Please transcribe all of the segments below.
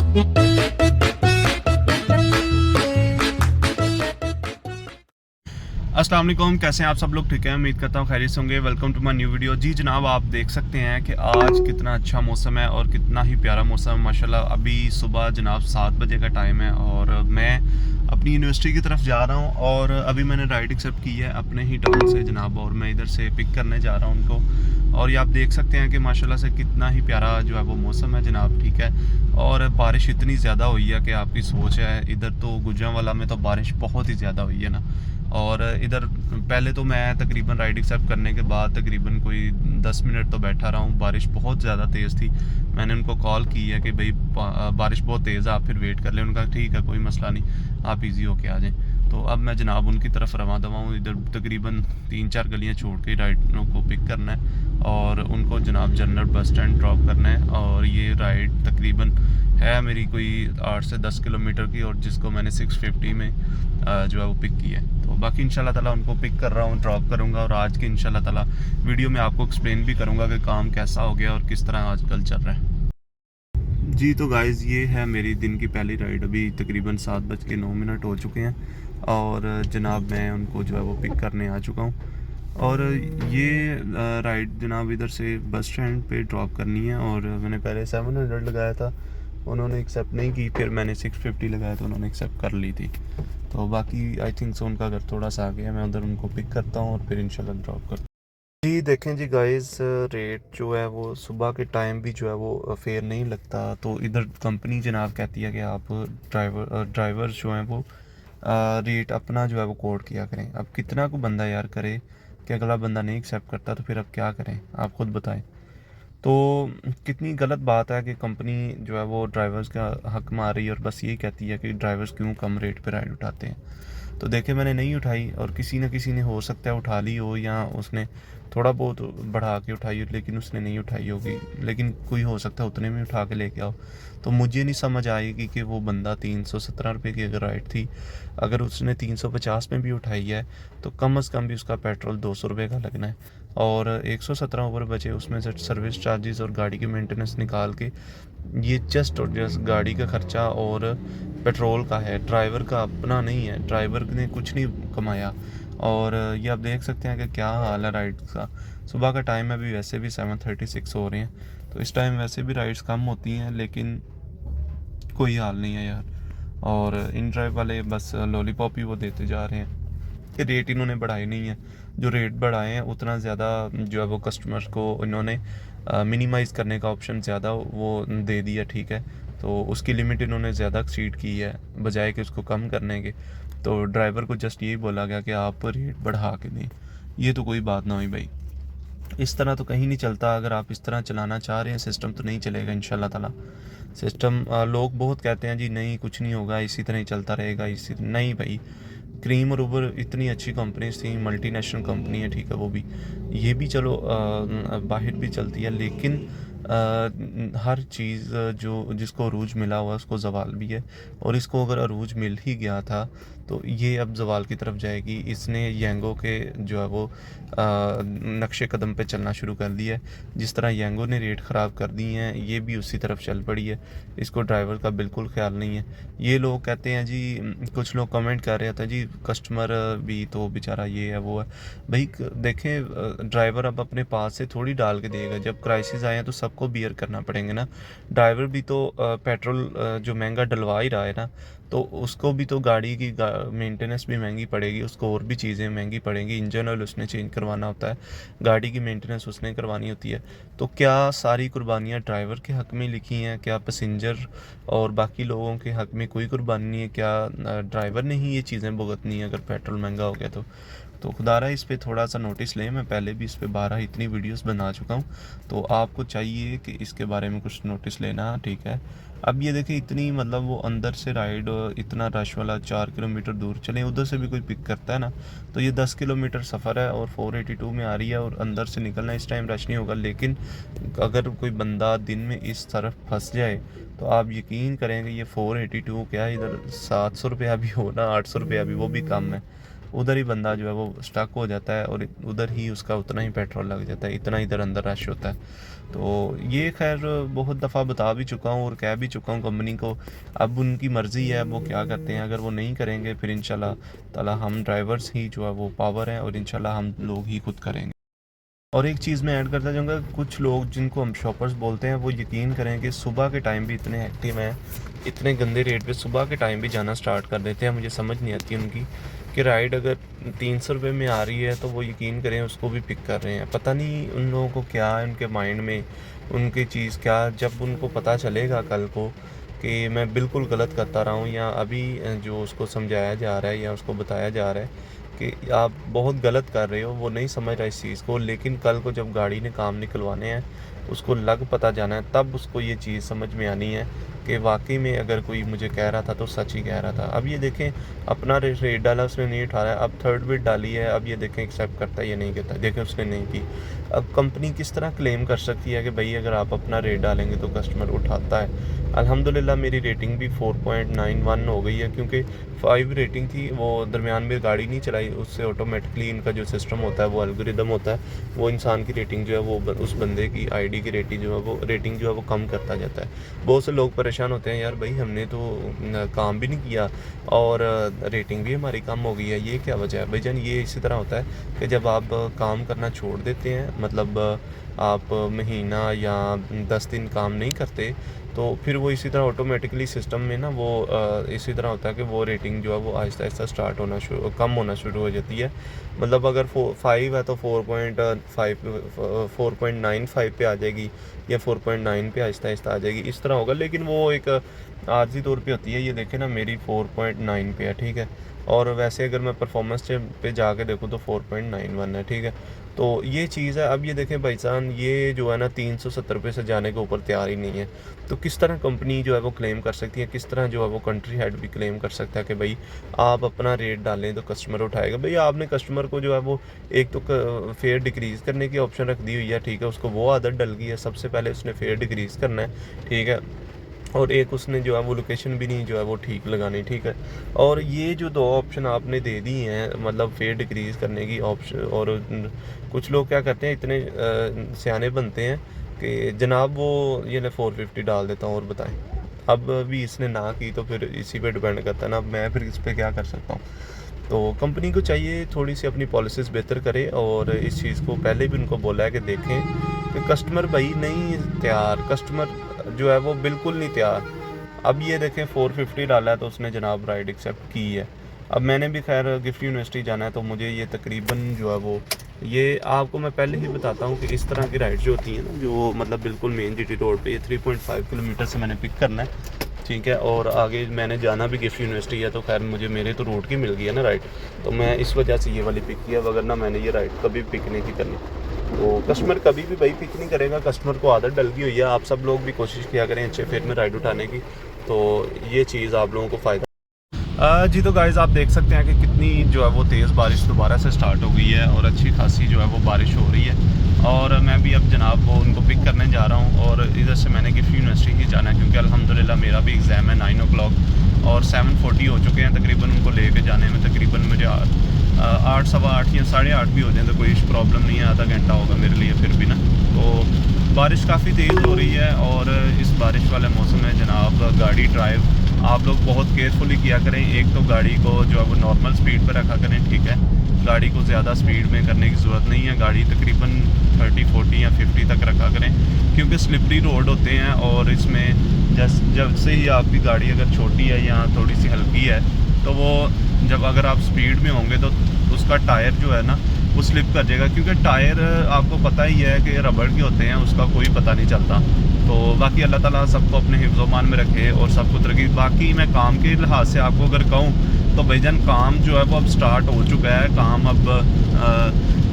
अस्सलाम वालेकुम, कैसे हैं आप सब लोग? ठीक है, उम्मीद करता हूँ खैरियत से होंगे। Welcome to my new video. जी जनाब, आप देख सकते हैं कि आज कितना अच्छा मौसम है और कितना ही प्यारा मौसम है माशाल्लाह। अभी सुबह जनाब 7 बजे का टाइम है और मैं अपनी यूनिवर्सिटी की तरफ जा रहा हूँ और अभी मैंने राइड एक्सेप्ट की है अपने ही टाउन से जनाब, और मैं इधर से पिक करने जा रहा हूँ उनको। और ये आप देख सकते हैं कि माशाल्लाह से कितना ही प्यारा जो है वो मौसम है जनाब, ठीक है। और बारिश इतनी ज़्यादा हुई है कि आपकी सोच है, इधर तो गुजरांवाला में तो बारिश बहुत ही ज़्यादा हुई है ना। और इधर पहले तो मैं तकरीबन राइड एक्सेप्ट करने के बाद तकरीबन कोई 10 मिनट तो बैठा रहा हूँ। बारिश बहुत ज़्यादा तेज़ थी। मैंने उनको कॉल की है कि भाई बारिश बहुत तेज़ है, आप फिर वेट कर लें। उनका ठीक है, कोई मसला नहीं, आप इजी होके आ जाएं। तो अब मैं जनाब उनकी तरफ रवा दवा हूँ। इधर तकरीबन 3-4 गलियाँ छोड़ के राइडरों को पिक करना है और उनको जनाब जनरल बस स्टैंड ड्रॉप करना है। और ये राइड तकरीबन है मेरी कोई 8 से 10 किलोमीटर की, और जिसको मैंने 650 में जो है वो पिक की है। तो बाकी इंशाल्लाह ताला उनको पिक कर रहा हूँ, ड्रॉप करूँगा, और आज के इंशाल्लाह ताला वीडियो में आपको एक्सप्लेन भी करूँगा कि काम कैसा हो गया और किस तरह आजकल चल रहा है। जी तो गाइज़, ये है मेरी दिन की पहली राइड। अभी तकरीबन 7:09 हो चुके हैं और जनाब मैं उनको जो है वो पिक करने आ चुका हूँ। और ये राइड जनाब इधर से बस स्टैंड पे ड्रॉप करनी है। और मैंने पहले 700 लगाया था, उन्होंने एक्सेप्ट नहीं की, फिर मैंने 650 लगाया तो उन्होंने एक्सेप्ट कर ली थी। तो बाकी आई थिंक सो उनका घर थोड़ा सा आगे है, मैं उधर उनको पिक करता हूँ और फिर इंशाल्लाह ड्रॉप करता हूँ। जी देखें जी गाइस, रेट जो है वो सुबह के टाइम भी जो है वो फेयर नहीं लगता। तो इधर कंपनी जनाब कहती है कि आप ड्राइवर जो हैं वो रेट अपना जो है वो कोड किया करें। अब कितना को बंदा यार करे कि अगला बंदा नहीं एक्सेप्ट करता, तो फिर अब क्या करें, आप खुद बताएं। तो कितनी गलत बात है कि कंपनी जो है वो ड्राइवर्स का हक में आ रही है और बस यही कहती है कि ड्राइवर्स क्यों कम रेट पे राइड उठाते हैं। तो देखे मैंने नहीं उठाई, और किसी न किसी ने हो सकता है उठा ली हो, या उसने थोड़ा बहुत बढ़ा के उठाई हो लेकिन उसने नहीं उठाई होगी, लेकिन कोई हो सकता है उतने में उठा के लेके आओ। तो मुझे नहीं समझ आएगी कि वो बंदा 317 रुपये की अगर राइड थी, अगर उसने 350 में भी उठाई है तो कम अज़ कम भी उसका पेट्रोल 200 रुपये का लगना है। और 117 ओवर बचे, उसमें से सर्विस चार्जेस और गाड़ी की मेंटेनेंस निकाल के ये जस्ट और जस्ट गाड़ी का खर्चा और पेट्रोल का है, ड्राइवर का अपना नहीं है। ड्राइवर ने कुछ नहीं कमाया। और ये आप देख सकते हैं कि क्या हाल है राइड का। सुबह का टाइम है, अभी वैसे भी 7:36 हो रहे हैं, तो इस टाइम वैसे भी राइड्स कम होती हैं, लेकिन कोई हाल नहीं है यार। और इन ड्राइव वाले बस लॉलीपॉप ही वो देते जा रहे हैं, रेट इन्होंने बढ़ाए नहीं है। जो रेट बढ़ाए हैं उतना ज़्यादा जो है वो कस्टमर्स को इन्होंने मिनिमाइज़ करने का ऑप्शन ज़्यादा वो दे दिया, ठीक है। तो उसकी लिमिट इन्होंने ज़्यादा एक्सीड की है बजाय कि उसको कम करने के। तो ड्राइवर को जस्ट यही बोला गया कि आप रेट बढ़ा के दें। ये तो कोई बात ना हुई भाई, इस तरह तो कहीं नहीं चलता। अगर आप इस तरह चलाना चाह रहे हैं सिस्टम, तो नहीं चलेगा इंशाल्लाह ताला। सिस्टम लोग बहुत कहते हैं जी नहीं कुछ नहीं होगा, इसी तरह ही चलता रहेगा, इसी नहीं भाई। क्रीम और उबर इतनी अच्छी कंपनीज थी, मल्टीनेशनल कंपनी है, ठीक है, वो भी ये भी चलो बाहर भी चलती है, लेकिन हर चीज़ जो जिसको अरूज मिला हुआ है उसको जवाल भी है। और इसको अगर अरूज मिल ही गया था तो ये अब जवाल की तरफ जाएगी। इसने येंगो के जो है वो नक्शे कदम पे चलना शुरू कर दिया है। जिस तरह येंगो ने रेट ख़राब कर दी हैं, ये भी उसी तरफ चल पड़ी है। इसको ड्राइवर का बिल्कुल ख्याल नहीं है। ये लोग कहते हैं जी, कुछ लोग कमेंट कर रहे थे जी कस्टमर भी तो बेचारा ये है वो है। भाई देखें, ड्राइवर अब अपने पास से थोड़ी डाल के देगा, जब क्राइसिस आए हैं तो सबको बियर करना पड़ेंगे ना। ड्राइवर भी तो पेट्रोल जो महंगा डलवा ही रहा है ना, तो उसको भी तो गाड़ी की मेंटेनेंस भी महंगी पड़ेगी, उसको और भी चीज़ें महंगी पड़ेंगी। इंजन ऑयल उसने चेंज करवाना होता है, गाड़ी की मेंटेनेंस उसने करवानी होती है। तो क्या सारी कुर्बानियाँ ड्राइवर के हक़ में लिखी हैं? क्या पैसेंजर और बाकी लोगों के हक़ में कोई कुर्बानी नहीं है? क्या ड्राइवर ने ही ये चीज़ें भुगतनी है अगर पेट्रोल महंगा हो गया तो खुदारा इस पे थोड़ा सा नोटिस लें। मैं पहले भी इस पे 12 इतनी वीडियोस बना चुका हूँ, तो आपको चाहिए कि इसके बारे में कुछ नोटिस लेना, ठीक है। अब ये देखिए इतनी मतलब वो अंदर से राइड, इतना रश वाला, 4 किलोमीटर दूर चलें, उधर से भी कोई पिक करता है ना, तो ये 10 किलोमीटर सफ़र है और 482 में आ रही है, और अंदर से निकलना इस टाइम रश नहीं होगा। लेकिन अगर कोई बंदा दिन में इस तरफ फंस जाए तो आप यकीन करेंगे ये 482 क्या, इधर 700 रुपया भी हो ना, 800 रुपया भी, वो भी कम है। उधर ही बंदा जो है वो स्टक हो जाता है और उधर ही उसका उतना ही पेट्रोल लग जाता है, इतना इधर अंदर रश होता है। तो ये खैर बहुत दफ़ा बता भी चुका हूँ और कह भी चुका हूँ कंपनी को। अब उनकी मर्ज़ी है, वो क्या करते हैं। अगर वो नहीं करेंगे फिर इंशाल्लाह ताला हम ड्राइवर्स ही जो है वो पावर हैं और इंशाल्लाह हम लोग ही खुद करेंगे। और एक चीज़ मैं ऐड करता जाऊँगा, कुछ लोग जिनको हम शॉपर्स बोलते हैं वो यकीन करें कि सुबह के टाइम भी इतने एक्टिव हैं, इतने गंदे रेट पे सुबह के टाइम भी जाना स्टार्ट कर देते हैं। मुझे समझ नहीं आती उनकी कि राइड अगर 300 रुपये में आ रही है तो वो यकीन करें उसको भी पिक कर रहे हैं। पता नहीं उन लोगों को क्या है उनके माइंड में, उनकी चीज़ क्या, जब उनको पता चलेगा कल को कि मैं बिल्कुल गलत करता रहा हूँ या अभी जो उसको समझाया जा रहा है या उसको बताया जा रहा है कि आप बहुत गलत कर रहे हो, वो नहीं समझ रहा इस चीज़ को। लेकिन कल को जब गाड़ी ने काम निकलवाने हैं, उसको लग पता जाना है, तब उसको ये चीज़ समझ में आनी है कि वाकई में अगर कोई मुझे कह रहा था तो सच ही कह रहा था। अब ये देखें अपना रेट डाला उसने नहीं उठा रहा है, अब थर्ड बिड डाली है, अब ये देखें एक्सेप्ट करता है या नहीं करता। देखें उसने नहीं की। अब कंपनी किस तरह क्लेम कर सकती है कि भाई अगर आप अपना रेट डालेंगे तो कस्टमर उठाता है। अल्हम्दुलिल्लाह मेरी रेटिंग भी 4.91 हो गई है, क्योंकि 5 रेटिंग थी, वो दरमियान में गाड़ी नहीं चलाई, उससे ऑटोमेटिकली इनका जो सिस्टम होता है वो एल्गोरिदम होता है, वो इंसान की रेटिंग जो है वो उस बंदे की आईडी की रेटिंग जो है वो कम करता जाता है। बहुत से लोग परेशान होते हैं, यार भाई हमने तो काम भी नहीं किया और रेटिंग भी हमारी कम हो गई है, ये क्या वजह है। भाईजान ये इसी तरह होता है कि जब आप काम करना छोड़ देते हैं, मतलब आप महीना या 10 दिन काम नहीं करते, तो फिर वो इसी तरह ऑटोमेटिकली सिस्टम में ना वो इसी तरह होता है कि वो रेटिंग जो है वो आहिस्ता आहिस्ता स्टार्ट होना कम होना शुरू हो जाती है। मतलब अगर 5 है तो 4.95 पे आ जाएगी या 4.9 पे आहिस्ता आहिस्ता आ जाएगी, इस तरह होगा। लेकिन वो एक आर्जी तौर पे होती है। ये देखें ना मेरी 4.9 पे है, ठीक है, और वैसे अगर मैं परफॉर्मेंस पे जाके देखूँ तो 4.91 है, ठीक है। तो ये चीज़ है। अब ये देखें भाईजान, ये जो है ना 370 रुपये से जाने के ऊपर तैयार ही नहीं है, तो किस तरह कंपनी जो है वो क्लेम कर सकती है, किस तरह जो है वो कंट्री हेड भी क्लेम कर सकता है कि भाई आप अपना रेट डालें तो कस्टमर उठाएगा। भाई आपने कस्टमर को जो है वो एक तो फेयर डिक्रीज़ करने की ऑप्शन रख दी हुई है, ठीक है, उसको वो आदत डल गई है, सबसे पहले उसने फेयर डिक्रीज़ करना है, ठीक है, और एक उसने जो है वो लोकेशन भी नहीं जो है वो ठीक लगानी, ठीक है। और ये जो दो ऑप्शन आपने दे दी हैं, मतलब फेयर डिक्रीज़ करने की ऑप्शन, और कुछ लोग क्या करते हैं इतने सियाने बनते हैं कि जनाब वो ये ले 450 डाल देता हूँ और बताएं। अब भी इसने ना की तो फिर इसी पे डिपेंड करता है ना, अब मैं फिर इस पर क्या कर सकता हूँ। तो कंपनी को चाहिए थोड़ी सी अपनी पॉलिसीज़ बेहतर करे, और इस चीज़ को पहले भी उनको बोला है कि देखें कि कस्टमर भाई नहीं तैयार, कस्टमर जो है वो बिल्कुल नहीं तैयार। अब ये देखें 450 डाला है तो उसने जनाब राइड एक्सेप्ट की है। अब मैंने भी खैर गिफ्ट यूनिवर्सिटी जाना है, तो मुझे ये तकरीबन जो है वो, ये आपको मैं पहले ही बताता हूँ कि इस तरह की राइड जो होती है ना, जो मतलब बिल्कुल मेन जीटी रोड पे, ये 3.5 किलोमीटर से मैंने पिक करना है, ठीक है, और आगे मैंने जाना भी गिफ्ट यूनिवर्सिटी है, तो खैर मुझे मेरे तो रोड की मिल गई है ना राइड, तो मैं इस वजह से ये वाली पिक किया, वगरना मैंने ये राइड कभी पिक नहीं की करनी। तो कस्टमर कभी भी भाई पिक नहीं करेगा, कस्टमर को आदत डल गई हुई है। आप सब लोग भी कोशिश किया करें अच्छे फेयर में राइड उठाने की, तो ये चीज़ आप लोगों को फ़ायदा। जी तो गाइज़ आप देख सकते हैं कि कितनी जो है वो तेज़ बारिश दोबारा से स्टार्ट हो गई है और अच्छी खासी जो है वो बारिश हो रही है। और मैं भी अब जनाब वो उनको पिक करने जा रहा हूँ, और इधर से मैंने गिफ्ट यूनिवर्सिटी ही जाना है, क्योंकि अल्हम्दुलिल्लाह मेरा भी एग्ज़ाम है 9 o'clock और 7:40 हो चुके हैं तकरीबन। उनको लेके जाने में तकरीबन मुझे 8, सवा 8 या 8:30 भी हो जाए तो कोई प्रॉब्लम नहीं है, आधा घंटा होगा मेरे लिए फिर भी ना। तो बारिश काफ़ी तेज़ हो रही है, और इस बारिश वाले मौसम में जनाब गाड़ी ड्राइव आप लोग बहुत केयरफुली किया करें। एक तो गाड़ी को जो है वो नॉर्मल स्पीड पर रखा करें, ठीक है, गाड़ी को ज़्यादा स्पीड में करने की ज़रूरत नहीं है, गाड़ी तकरीबन 30, 40 या 50 तक रखा करें, क्योंकि स्लिपरी रोड होते हैं, और इसमें जब से ही आपकी गाड़ी अगर छोटी है या थोड़ी सी हल्की है, तो वो जब अगर आप स्पीड में होंगे तो उसका टायर जो है ना वो स्लिप कर जाएगा, क्योंकि टायर आपको पता ही है कि रबड़ के होते हैं, उसका कोई पता नहीं चलता। तो बाकी अल्लाह ताला सबको अपने हिफ्ज़-ओ-मान में रखे और सबको तरक्की। बाकी मैं काम के लिहाज से आपको अगर कहूँ तो भाईजान काम जो है वो अब स्टार्ट हो चुका है, काम अब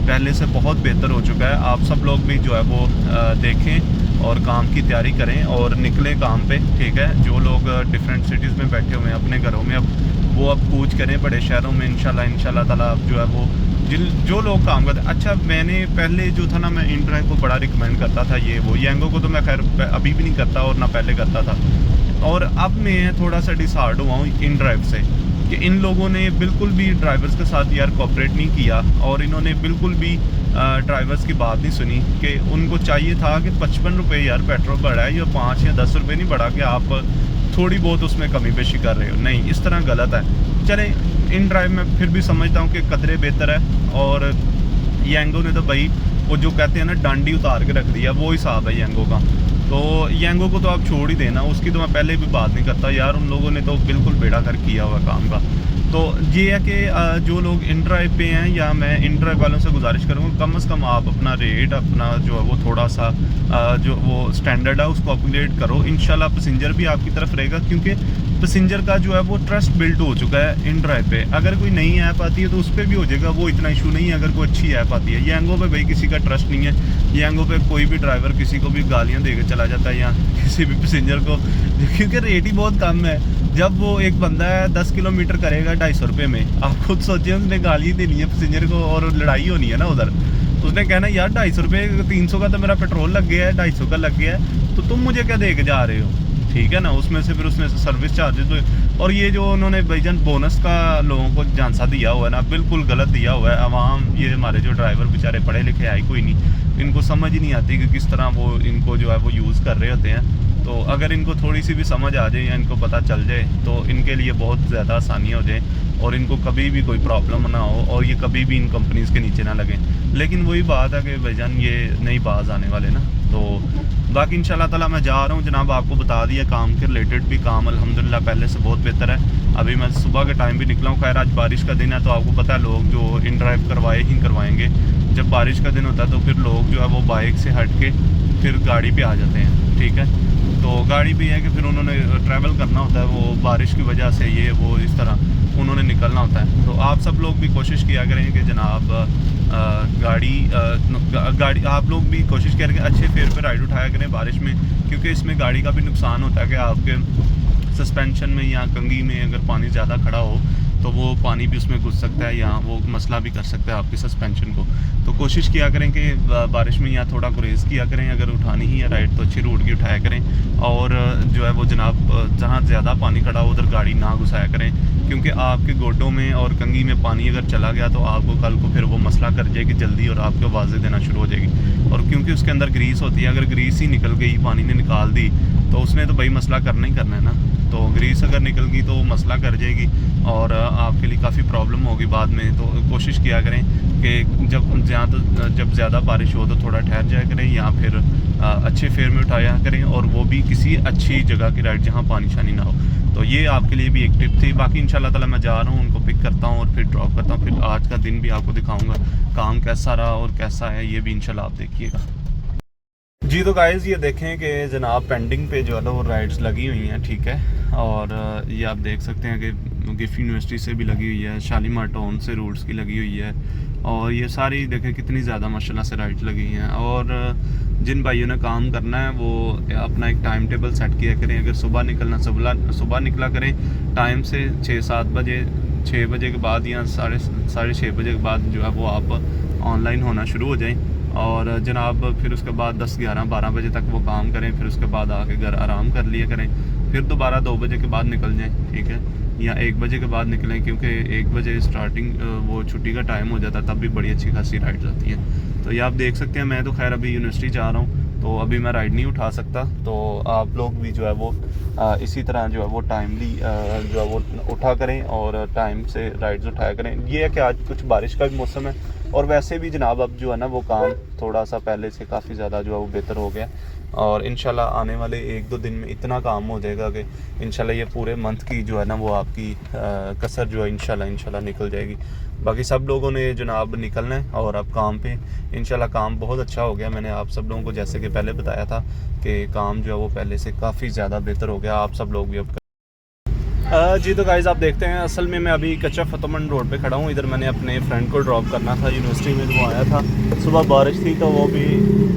पहले से बहुत बेहतर हो चुका है। आप सब लोग भी जो है वो देखें और काम की तैयारी करें और निकलें काम पे, ठीक है। जो लोग डिफरेंट सिटीज़ में बैठे हुए हैं अपने घरों में, अब वो अब कूच करें बड़े शहरों में इंशाल्लाह ताला। अब जो है वो जो लोग काम करते हैं, अच्छा मैंने पहले जो था ना, मैं इन ड्राइव को बड़ा रिकमेंड करता था, ये वो यांगो को तो मैं खैर अभी भी नहीं करता और ना पहले करता था, और अब मैं थोड़ा सा डिसहार्ड हुआ हूँ इन ड्राइव से। कि इन लोगों ने बिल्कुल भी ड्राइवर्स के साथ यार कोऑपरेट नहीं किया और इन्होंने बिल्कुल भी ड्राइवर्स की बात नहीं सुनी कि उनको चाहिए था कि 55 रुपये यार पेट्रोल बढ़ा है, या 5 या 10 रुपये नहीं बढ़ा कि आप थोड़ी बहुत उसमें कमी पेशी कर रहे हो। नहीं, इस तरह गलत है। चले इन ड्राइव में फिर भी समझता हूँ कि कदरे बेहतर है। और यांगो ने तो भाई वो जो कहते हैं ना डांडी उतार के रख दिया, वो हिसाब है यांगो का। तो यांगो को तो आप छोड़ ही देना, उसकी तो मैं पहले भी बात नहीं करता यार, उन लोगों ने तो बिल्कुल बेड़ा कर किया हुआ काम का। तो ये है कि जो लोग इन ड्राइव पे हैं, या मैं इन ड्राइव वालों से गुजारिश करूँगा कम से कम आप अपना रेट अपना जो है वो थोड़ा सा जो वो स्टैंडर्ड है उसको अपग्रेड करो। इंशाल्लाह पैसेंजर भी आपकी तरफ रहेगा, क्योंकि पैसेंजर का जो है वो ट्रस्ट बिल्ड हो चुका है इन ड्राइव पे। अगर कोई नई ऐप आती है तो उस पर भी हो जाएगा, वो इतना इशू नहीं है। अगर कोई अच्छी ऐप आती है, यांगो पे भाई किसी का ट्रस्ट नहीं है। यांगो पे कोई भी ड्राइवर किसी को भी गालियाँ दे के चला जाता है, या किसी भी पैसेंजर को, क्योंकि रेट ही बहुत कम है। जब वो एक बंदा है 10 किलोमीटर करेगा 250 रुपये में, आप खुद सोचिए उसने गाली देनी है पैसेंजर को और लड़ाई होनी है ना उधर। उसने कहना यार 250 रुपये, 300 का तो मेरा पेट्रोल लग गया है, 250 का लग गया है, तो तुम मुझे क्या दे के जा रहे हो, ठीक है ना। उसमें से फिर उसमें से सर्विस चार्जेस तो, और ये जो उन्होंने भाईजान बोनस का लोगों को झांसा दिया हुआ है ना, बिल्कुल गलत दिया हुआ है। अवाम, ये हमारे जो ड्राइवर बेचारे पढ़े लिखे आए कोई नहीं, इनको समझ ही नहीं आती कि किस तरह वो इनको जो है वो यूज़ कर रहे होते हैं। तो अगर इनको थोड़ी सी भी समझ आ जाए या इनको पता चल जाए तो इनके लिए बहुत ज़्यादा आसानियाँ हो जाए और इनको कभी भी कोई प्रॉब्लम ना हो और ये कभी भी इन कंपनीज़ के नीचे ना लगें। लेकिन वही बात है कि भाईजान ये नई बाज आने वाले ना, तो बाकी इंशाल्लाह ताला मैं जा रहा हूँ जनाब। आपको बता दिया काम के रिलेटेड भी काम अल्हम्दुलिल्लाह पहले से बहुत बेहतर है। अभी मैं सुबह के टाइम भी निकला हूँ। खैर आज बारिश का दिन है तो आपको पता है लोग जो इन ड्राइव करवाए ही करवाएंगे। जब बारिश का दिन होता है तो फिर लोग जो है वो बाइक से हट के फिर गाड़ी पे आ जाते हैं, ठीक है। तो गाड़ी भी है कि फिर उन्होंने ट्रैवल करना होता है, वो बारिश की वजह से ये वो इस तरह उन्होंने निकलना होता है। तो आप सब लोग भी कोशिश किया करें कि जनाब गाड़ी आप लोग भी कोशिश करें अच्छे फेयर पे राइड उठाया करें बारिश में, क्योंकि इसमें गाड़ी का भी नुकसान होता है कि आपके सस्पेंशन में या कंघी में अगर पानी ज़्यादा खड़ा हो तो वो पानी भी उसमें घुस सकता है या वो मसला भी कर सकता है आपकी सस्पेंशन को। तो कोशिश किया करें कि बारिश में यहाँ थोड़ा गुरेज किया करें, अगर उठानी ही है राइड तो अच्छी रूट की उठाया करें। और जो है वो जनाब जहाँ ज़्यादा पानी खड़ा हो उधर गाड़ी ना घुसाया करें, क्योंकि आपके गोडों में और कंघी में पानी अगर चला गया तो आपको कल को फिर वो मसला कर जाएगी जल्दी और आपको आवाज़ें देना शुरू हो जाएगी। और क्योंकि उसके अंदर ग्रीस होती है, अगर ग्रीस ही निकल गई, पानी ने निकाल दी तो उसने तो भाई मसला करना ही करना है ना। तो ग्रीस अगर निकल गई तो मसला कर जाएगी और आपके लिए काफ़ी प्रॉब्लम होगी बाद में। तो कोशिश किया करें कि जब ज़्यादा बारिश हो तो थोड़ा ठहर जाया करें या फिर अच्छे फेयर में उठाया करें, और वो भी किसी अच्छी जगह की राइड जहाँ पानी शानी ना हो। तो ये आपके लिए भी एक टिप थी। बाकी इंशाल्लाह ताला मैं जा रहा हूँ, उनको पिक करता हूँ और फिर ड्रॉप करता हूँ। फिर आज का दिन भी आपको दिखाऊँगा काम कैसा रहा और कैसा है, ये भी इंशाल्लाह आप देखिएगा जी। तो गाइज़ ये देखें कि जनाब पेंडिंग पे जो है ना वो राइड्स लगी हुई हैं, ठीक है। और ये आप देख सकते हैं कि गिफ्ट यूनिवर्सिटी से भी लगी हुई है, शालीमार टाउन से रूट्स की लगी हुई है, और ये सारी देखें कितनी ज़्यादा माशाल्लाह से राइड्स लगी हैं। और जिन भाइयों ने काम करना है वो अपना एक टाइम टेबल सेट किया करें। अगर सुबह निकलना सुबह निकला करें टाइम से 6-7 बजे, 6 बजे के बाद या साढ़े 6:30 बजे के बाद जो है वो आप ऑनलाइन होना शुरू हो जाएँ। और जनाब फिर उसके बाद 10-11-12 बजे तक वो काम करें, फिर उसके बाद आके घर आराम कर लिया करें, फिर दोबारा 2 बजे के बाद निकल जाएं, ठीक है, या 1 बजे के बाद निकलें, क्योंकि 1 बजे स्टार्टिंग वो छुट्टी का टाइम हो जाता है, तब भी बड़ी अच्छी खासी राइड्स आती हैं। तो ये आप देख सकते हैं। मैं तो खैर अभी यूनिवर्सिटी जा रहा हूँ तो अभी मैं राइड नहीं उठा सकता, तो आप लोग भी जो है वो इसी तरह जो है वो टाइमली जो है वो उठा करें और टाइम से राइड्स उठाया करें। ये है कि आज कुछ बारिश का भी मौसम है और वैसे भी जनाब अब जो है ना वो काम थोड़ा सा पहले से काफ़ी ज़्यादा जो है वो बेहतर हो गया, और इंशाल्लाह आने वाले 1-2 दिन में इतना काम हो जाएगा कि इंशाल्लाह ये पूरे मंथ की जो है ना वो आपकी कसर जो है इंशाल्लाह निकल जाएगी। बाकी सब लोगों ने जनाब निकलना है और अब काम पे इंशाल्लाह काम बहुत अच्छा हो गया। मैंने आप सब लोगों को जैसे कि पहले बताया था कि काम जो है वो पहले से काफ़ी ज़्यादा बेहतर हो गया। आप सब लोग भी अब जी। तो गाइज़ आप देखते हैं, असल में मैं अभी कच्चा फतोमंड रोड पे खड़ा हूँ। इधर मैंने अपने फ्रेंड को ड्रॉप करना था यूनिवर्सिटी में, वो आया था। सुबह बारिश थी तो वो भी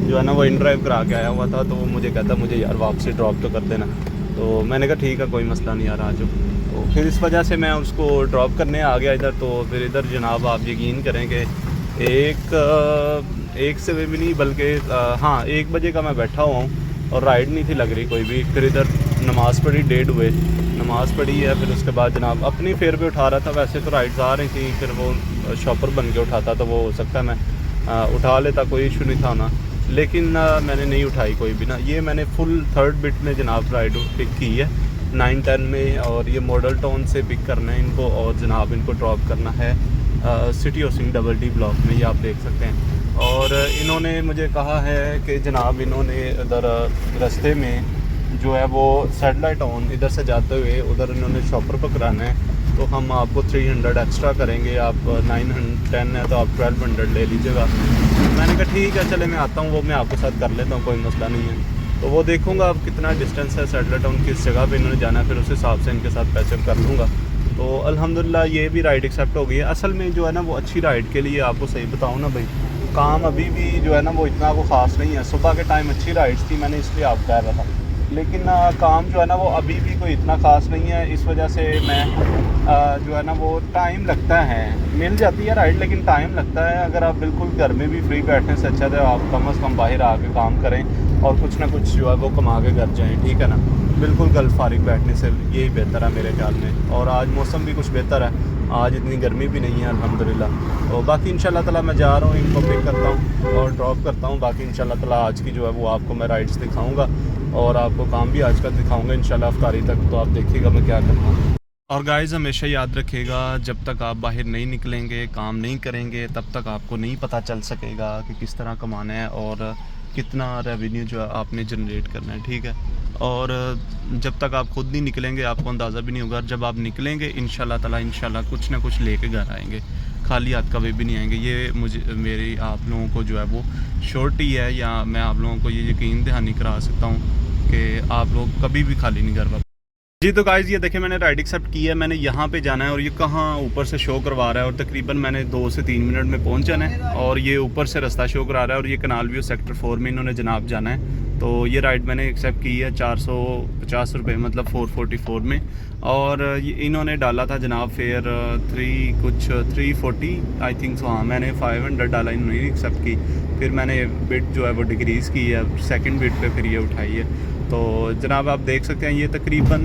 जो है ना वो इन ड्राइव करा के आया हुआ था, तो वो मुझे कहता मुझे यार वापसी ड्रॉप तो कर देना। तो मैंने कहा ठीक है कोई मसला नहीं यार आ जाओ। तो फिर इस वजह से मैं उसको ड्रॉप करने आ गया इधर। तो फिर इधर जनाब आप यकीन करें कि एक से भी नहीं बल्कि हाँ 1 बजे का मैं बैठा हुआ हूँ और राइड नहीं थी लग रही कोई भी। फिर इधर नमाज़ पढ़ी 1:30 हुए, नमाज़ पढ़ी है, फिर उसके बाद जनाब अपनी फेयर पे उठा रहा था। वैसे तो राइड्स आ रही थी, फिर वो शॉपर बन के उठाता तो वो हो सकता है मैं उठा लेता, कोई इशू नहीं था ना, लेकिन मैंने नहीं उठाई कोई भी ना। ये मैंने फुल थर्ड बिट में जनाब राइड पिक की है 9-10 में, और ये मॉडल टाउन से पिक करना है इनको, और जनाब इनको ड्रॉप करना है city housing double D block में, ये आप देख सकते हैं। और इन्होंने मुझे कहा है कि जनाब इन्होंने उधर रास्ते में जो है वो सैटेलाइट टाउन इधर से जाते हुए उधर इन्होंने शॉपर पकड़ाना है, तो हम आपको 300 एक्स्ट्रा करेंगे। आप 910 है तो आप 1200 ले लीजिएगा। मैंने कहा ठीक है चले मैं आता हूँ, वो मैं आपके साथ कर लेता हूँ, कोई मसला नहीं है। तो वो देखूँगा अब कितना डिस्टेंस है सैटेलाइट टाउन, किस जगह पे इन्होंने जाना है, फिर उस हिसाब से इनके साथ पैचअप कर लूँगा। तो अल्हम्दुलिल्लाह ये भी राइड एक्सेप्ट हो गई है। असल में जो है ना वो अच्छी राइड के लिए आपको सही बताऊँ ना भाई, काम अभी भी जो है ना वो इतना वो ख़ास नहीं है। सुबह के टाइम अच्छी राइड्स थी, मैंने इसलिए आपको कह रहा था, लेकिन काम जो है ना वो अभी भी कोई इतना ख़ास नहीं है। इस वजह से मैं जो है ना वो टाइम लगता है, मिल जाती है राइड लेकिन टाइम लगता है। अगर आप बिल्कुल घर में भी फ्री बैठने से अच्छा है आप कम से कम बाहर आके काम करें और कुछ ना कुछ जो है वो कमा के घर जाएँ, ठीक है ना। बिल्कुल कल फारिग बैठने से यही बेहतर है मेरे ख्याल में। और आज मौसम भी कुछ बेहतर है, आज इतनी गर्मी भी नहीं है अल्हम्दुलिल्लाह। तो बाकी इंशाल्लाह ताला मैं जा रहा हूँ, इनको पिक करता हूँ और ड्रॉप करता हूँ। बाकी इंशाल्लाह ताला आज की जो है वो आपको मैं राइड्स दिखाऊँगा और आपको काम भी आज का दिखाऊँगा इंशाल्लाह अफ्तारी तक, तो आप देखिएगा मैं क्या करता हूँ। और गाइज़ हमेशा याद रखिएगा, जब तक आप बाहर नहीं निकलेंगे, काम नहीं करेंगे, तब तक आपको नहीं पता चल सकेगा कि किस तरह कमाना है और कितना रेवेन्यू जो है आपने जनरेट करना है, ठीक है। और जब तक आप खुद नहीं निकलेंगे आपको अंदाज़ा भी नहीं होगा। जब आप निकलेंगे इंशाल्लाह ताला इंशाल्लाह कुछ ना कुछ लेके घर आएंगे, खाली हाथ कभी भी नहीं आएंगे। ये मुझे मेरी आप लोगों को जो है वो श्योरिटी है, या मैं आप लोगों को ये यकीन दहानी करा सकता हूँ कि आप लोग कभी भी खाली नहीं घर। जी तो गाइज़ ये देखिए मैंने राइड एक्सेप्ट की है, मैंने यहाँ पे जाना है और ये कहाँ ऊपर से शो करवा रहा है, और तकरीबन मैंने 2 से 3 मिनट में पहुँच जाना है। और ये ऊपर से रास्ता शो करा रहा है, और ये कनाल व्यू सेक्टर 4 में इन्होंने जनाब जाना है। तो ये राइड मैंने एक्सेप्ट की है 450 रुपये, मतलब 444 में। और ये इन्होंने डाला था जनाब फेयर 340 आई थिंक सो। हाँ मैंने 500 डाला, इन्होंने एक्सेप्ट की। फिर मैंने बिट जो है वो डिक्रीज़ की है, सेकंड बिट पे फिर ये उठाई है। तो जनाब आप देख सकते हैं ये तकरीबन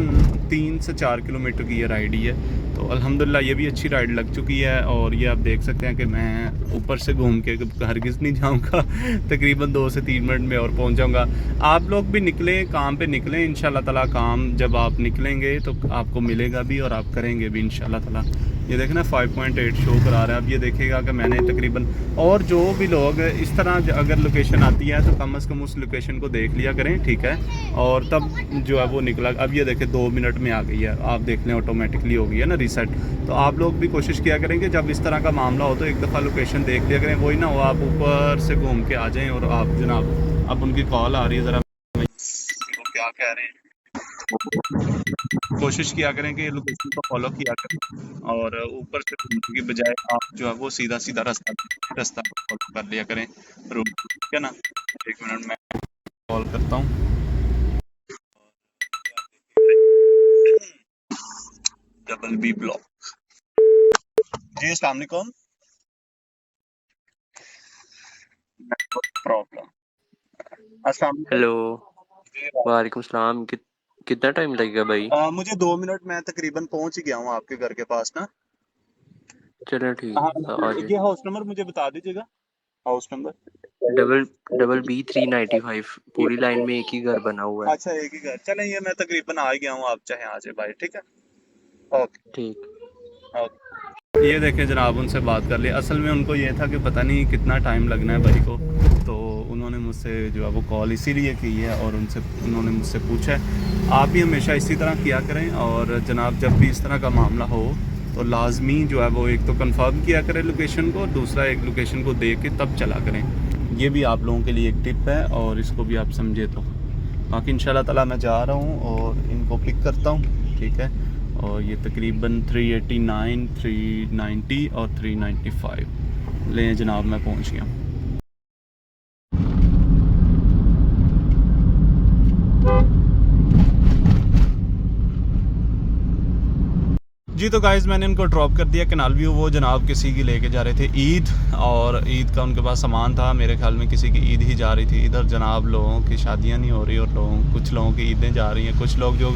3 से 4 किलोमीटर की ये राइड ही है। तो अल्हम्दुलिल्लाह ये भी अच्छी राइड लग चुकी है। और ये आप देख सकते हैं कि मैं ऊपर से घूम के हरगिज़ नहीं जाऊंगा तकरीबन 2 से 3 मिनट में और पहुंच जाऊंगा। आप लोग भी निकलें, काम पे निकलें, इंशाल्लाह ताला काम जब आप निकलेंगे तो आपको मिलेगा भी और आप करेंगे भी इंशाल्लाह ताला। ये देखें ना 5.8 शो करा रहा है। अब ये देखेगा कि मैंने तकरीबन, और जो भी लोग इस तरह अगर लोकेशन आती है तो कम से कम उस लोकेशन को देख लिया करें, ठीक है। और तब जो है वो निकला। अब ये देखें 2 मिनट में आ गई है, आप देख लें ऑटोमेटिकली हो गई है ना रीसेट। तो आप लोग भी कोशिश किया करें कि जब इस तरह का मामला हो तो एक दफ़ा लोकेशन देख लिया करें, वही ना हो आप ऊपर से घूम के आ जाएँ और आप जनाब अब उनकी कॉल आ रही है, ज़रा वो क्या कह रहे हैं। कोशिश किया करें कि लोकेशन को फॉलो किया करें और ऊपर से घूमने की बजाय आप जो है वो सीधा सीधा रास्ता रास्ता फॉलो कर लिया करें रूट, ठीक है ना। 1 मिनट में कॉल करता हूँ। Double B block. जी अस्सलाम वालेकुम। प्रॉब्लम। अस्सलाम वालेकुम। हेलो। जी वालेकुम सलाम। कितना टाइम लगेगा भाई? मुझे 2 मिनट में तकरीबन पहुंच ही गया हूँ आपके घर के पास ना। चलो हाँ ठीक है, आ जाए। ये हाउस नंबर मुझे बता दीजिएगा, house number. Double double B395। पूरी लाइन में एक ही घर बना हुआ है। अच्छा एक ही घर, चलें ये मैं तकरीबन आ ही गया हूँ, आप चाहे आ जाए भाई, ठीक है। ओके ठीक। ओके। ये देखें जनाब उनसे बात कर ली। असल में उनको ये था कि पता नहीं कितना टाइम लगना है भाई को, तो उन्होंने मुझसे जो है वो कॉल इसीलिए की है और उन्होंने मुझसे पूछा है। आप भी हमेशा इसी तरह किया करें, और जनाब जब भी इस तरह का मामला हो तो लाजमी जो है वो एक तो कंफर्म किया करें लोकेशन को, और दूसरा एक लोकेशन को देख के तब चला करें। ये भी आप लोगों के लिए एक टिप है और इसको भी आप समझे तो। बाकी इंशाल्लाह ताला मैं जा रहा हूँ और इनको पिक करता हूँ, ठीक है। और ये तकरीबन 389, 390 और 395 लें जनाब, मैं पहुँच गया। जी तो गाइज़ मैंने इनको ड्रॉप कर दिया कैनाल व्यू। वो जनाब किसी की लेके जा रहे थे ईद, और ईद का उनके पास सामान था। मेरे ख्याल में किसी की ईद ही जा रही थी। इधर जनाब लोगों की शादियां नहीं हो रही और कुछ लोगों की ईदें जा रही हैं। कुछ लोग जो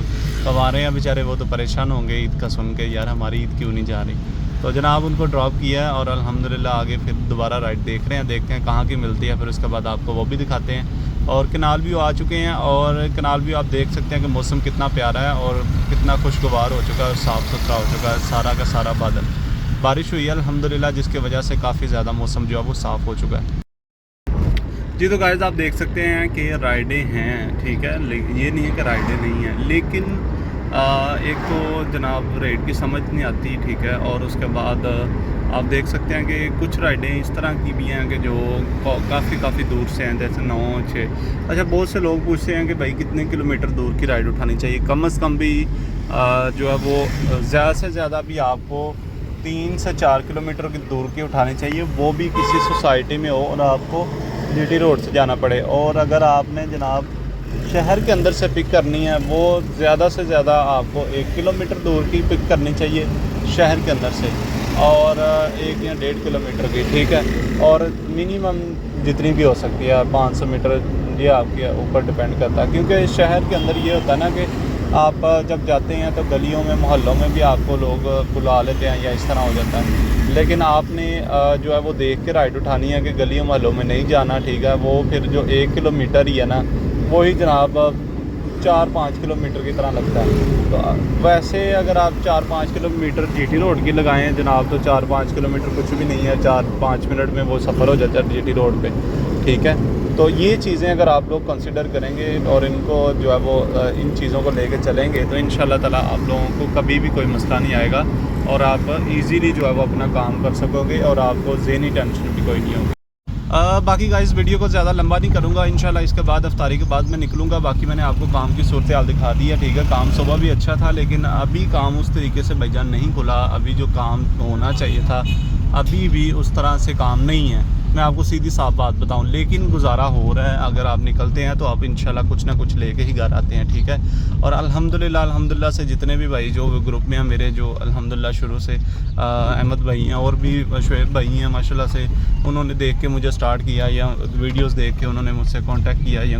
कमा रहे हैं बेचारे वो तो परेशान होंगे ईद का सुन के, यार हमारी ईद क्यों नहीं जा रही। तो जनाब उनको ड्रॉप किया है और अल्हम्दुलिल्लाह आगे फिर दोबारा राइड देख रहे हैं, देखते हैं कहाँ की मिलती है, फिर उसके बाद आपको वो भी दिखाते हैं। और कैनाल व्यू आ चुके हैं, और कैनाल व्यू आप देख सकते हैं कि मौसम कितना प्यारा है और कितना खुशगवार हो चुका है और साफ़ सुथरा हो चुका है। सारा का सारा बादल, बारिश हुई है अल्हम्दुलिल्लाह, जिसकी वजह से काफ़ी ज़्यादा मौसम जो है वो साफ़ हो चुका है। जी तो गाइस आप देख सकते हैं कि राइडें हैं, ठीक है, ये नहीं है कि राइडें नहीं हैं, लेकिन एक तो जनाब रेट की समझ नहीं आती, ठीक है, और उसके बाद आप देख सकते हैं कि कुछ राइडें इस तरह की भी हैं कि जो काफ़ी दूर से हैं, जैसे 9-6। अच्छा, बहुत से लोग पूछते हैं कि भाई कितने किलोमीटर दूर की राइड उठानी चाहिए। कम से कम भी जो है वो ज़्यादा से ज़्यादा भी आपको 3 से 4 किलोमीटर की दूर की उठानी चाहिए, वो भी किसी सोसाइटी में हो और आपको जीटी रोड से जाना पड़े। और अगर आपने जनाब शहर के अंदर से पिक करनी है, वो ज़्यादा से ज़्यादा आपको 1 किलोमीटर दूर की पिक करनी चाहिए शहर के अंदर से, और 1 या 1.5 किलोमीटर की, ठीक है, और मिनिमम जितनी भी हो सकती है 500 मीटर, ये आपके ऊपर डिपेंड करता है। क्योंकि शहर के अंदर ये होता है ना कि आप जब जाते हैं तो गलियों में मोहल्लों में भी आपको लोग बुला लेते हैं या इस तरह हो जाता है, लेकिन आपने जो है वो देख के राइड उठानी है कि गलियों मोहल्लों में नहीं जाना, ठीक है। वो फिर जो 1 किलोमीटर ही है ना, वही जनाब 4-5 किलोमीटर की तरह लगता है। तो वैसे अगर आप 4-5 किलोमीटर जीटी रोड की लगाएं जनाब, तो 4-5 किलोमीटर कुछ भी नहीं है, 4-5 मिनट में वो सफ़र हो जाता है जीटी रोड पे, ठीक है। तो ये चीज़ें अगर आप लोग कंसिडर करेंगे और इनको जो है वो इन चीज़ों को लेके चलेंगे, तो इंशाल्लाह ताला आप लोगों को कभी भी कोई मसला नहीं आएगा और आप इजीली जो है वो अपना काम कर सकोगे और आपको ज़हनी टेंशन भी कोई नहीं होगी। बाकी गाइस वीडियो को ज़्यादा लंबा नहीं करूँगा, इंशाल्लाह इसके बाद इफ्तारी के बाद मैं निकलूँगा। बाकी मैंने आपको काम की सूरत हाल दिखा दी है, ठीक है। काम सुबह भी अच्छा था, लेकिन अभी काम उस तरीके से भाईजान नहीं खुला। अभी जो काम होना चाहिए था अभी भी उस तरह से काम नहीं है, मैं आपको सीधी साफ बात बताऊं, लेकिन गुजारा हो रहा है। अगर आप निकलते हैं तो आप इंशाल्लाह कुछ ना कुछ लेके ही घर आते हैं, ठीक है। और अल्हम्दुलिल्लाह से जितने भी भाई जो ग्रुप में हैं मेरे, जो अल्हम्दुलिल्लाह शुरू से अहमद भाई हैं और भी शुएब भाई हैं माशाल्लाह से, उन्होंने देख के मुझे स्टार्ट किया या वीडियोस देख के उन्होंने मुझसे कांटेक्ट किया या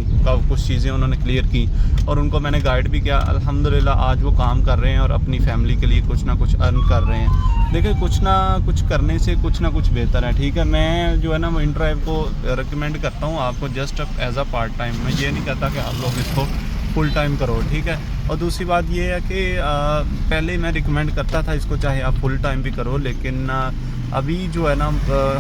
कुछ चीज़ें उन्होंने क्लियर की और उनको मैंने गाइड भी किया। अल्हम्दुलिल्लाह आज वो काम कर रहे हैं और अपनी फैमिली के लिए कुछ ना कुछ अर्न कर रहे हैं। देखिए, कुछ ना कुछ करने से कुछ ना कुछ बेहतर है, ठीक है। मैं जो है ना वो इन ड्राइव को रिकमेंड करता हूँ आपको just as a part time. मैं ये नहीं कहता कि आप लोग इसको फुल टाइम करो, ठीक है। और दूसरी बात ये है कि पहले मैं रिकमेंड करता था इसको चाहे आप फुल टाइम भी करो, लेकिन अभी जो है ना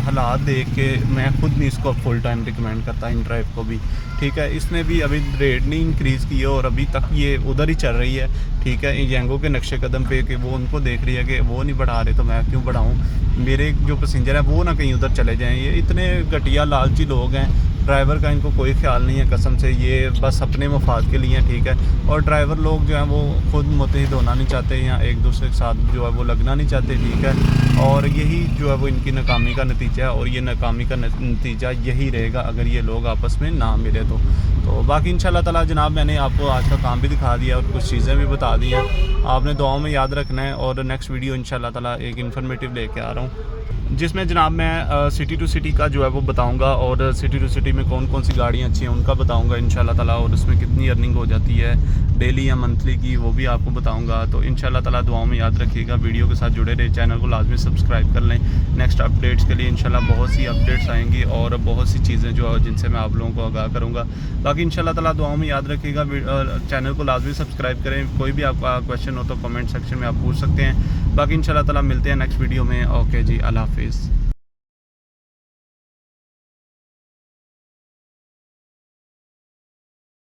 हालात देख के मैं खुद नहीं इसको फुल टाइम रिकमेंड करता इन ड्राइव को भी, ठीक है। इसने भी अभी रेट नहीं इंक्रीज़ की है और अभी तक ये उधर ही चल रही है, ठीक है। येंगो के नक्शे कदम पे कि वो उनको देख रही है कि वो नहीं बढ़ा रहे तो मैं क्यों बढ़ाऊँ, मेरे जो पैसेंजर हैं वो ना कहीं उधर चले जाएं। ये इतने घटिया लालची लोग हैं, ड्राइवर का इनको कोई ख्याल नहीं है कसम से, ये बस अपने मफाद के लिए, ठीक है। और ड्राइवर लोग जो हैं वो खुद मुतहिद होना नहीं चाहते या एक दूसरे के साथ जो है वो लगना नहीं चाहते, ठीक है। और यही जो है वो इनकी नाकामी का नतीजा है और ये नाकामी का नतीजा यही रहेगा अगर ये लोग आपस में ना मिले तो। बाकी इंशाल्लाह ताला जनाब मैंने आपको आज का काम भी दिखा दिया और कुछ चीज़ें भी बता दी हैं, आपने दुआओं में याद रखना है। और नेक्स्ट वीडियो इंशाल्लाह ताला एक इन्फॉर्मेटिव लेके आ रहा हूँ, जिसमें जनाब मैं सिटी टू सिटी का जो है वो बताऊंगा और सिटी टू सिटी में कौन कौन सी गाड़ियाँ अच्छी हैं उनका बताऊंगा इंशाल्लाह ताला, और उसमें कितनी अर्निंग हो जाती है डेली या मंथली की वो भी आपको बताऊंगा। तो इंशाल्लाह ताला दुआओं में याद रखिएगा, वीडियो के साथ जुड़े रहे, चैनल को लाजमी सब्सक्राइब कर लें। नेक्स्ट अपडेट्स के लिए इंशाल्लाह बहुत सी अपडेट्स आएंगी और बहुत सी चीज़ें जो है जिनसे मैं आप लोगों को आगाह करूँगा। बाकी इंशाल्लाह ताला दुआओं में याद रखिएगा, चैनल को लाजमी सब्सक्राइब करें। कोई भी आपका क्वेश्चन हो तो कमेंट सेक्शन में आप पूछ सकते हैं। बाकी इंशाल्लाह ताला मिलते हैं नेक्स्ट वीडियो में। ओके जी, अल्लाह हाफिज़।